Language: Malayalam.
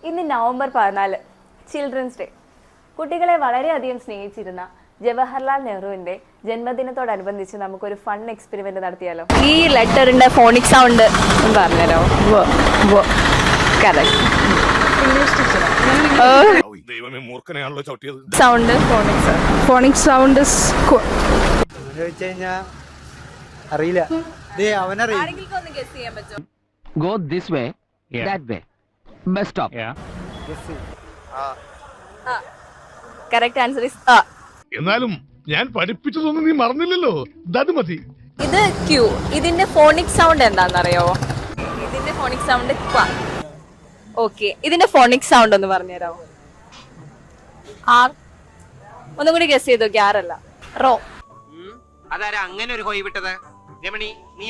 ഇന്ന് നവംബർ 14 ചിൽഡ്രൻസ് ഡേ. കുട്ടികളെ വളരെയധികം സ്നേഹിച്ചിരുന്ന ജവഹർലാൽ നെഹ്റുവിന്റെ ജന്മദിനത്തോടനുബന്ധിച്ച് നമുക്കൊരു ഫൺ എക്സ്പെരിമെന്റ് നടത്തിയാലോ? ഈ ലെറ്ററിന്റെ ഫോണിക് സൗണ്ട് പറഞ്ഞല്ലോ. സൗണ്ട് ഫോണിക് സൗണ്ട് അറിയില്ല. Go this way, that way. Bus stop. Correct answer is എന്നാലും ഞാൻ പഠിപ്പിച്ചതൊന്നും നീ മറന്നില്ലല്ലോ. അത് മതി. ഇത് ക്യൂ. ഇതിന്റെ ഫോണിക് സൗണ്ട് എന്താണെന്നറിയോ? ഇതിന്റെ ഫോണിക് സൗണ്ട് ഓക്കെ. ഇതിന്റെ ഫോണിക് സൗണ്ട് ഒന്ന് പറഞ്ഞുതരാമോ? ആർ. ഒന്നും കൂടി ഗസ് ചെയ്തോ. ആർ അല്ല, റോ. അതാരാ അങ്ങനെ ഒരു ഹോയ് വിട്ടത്? രമണി നീ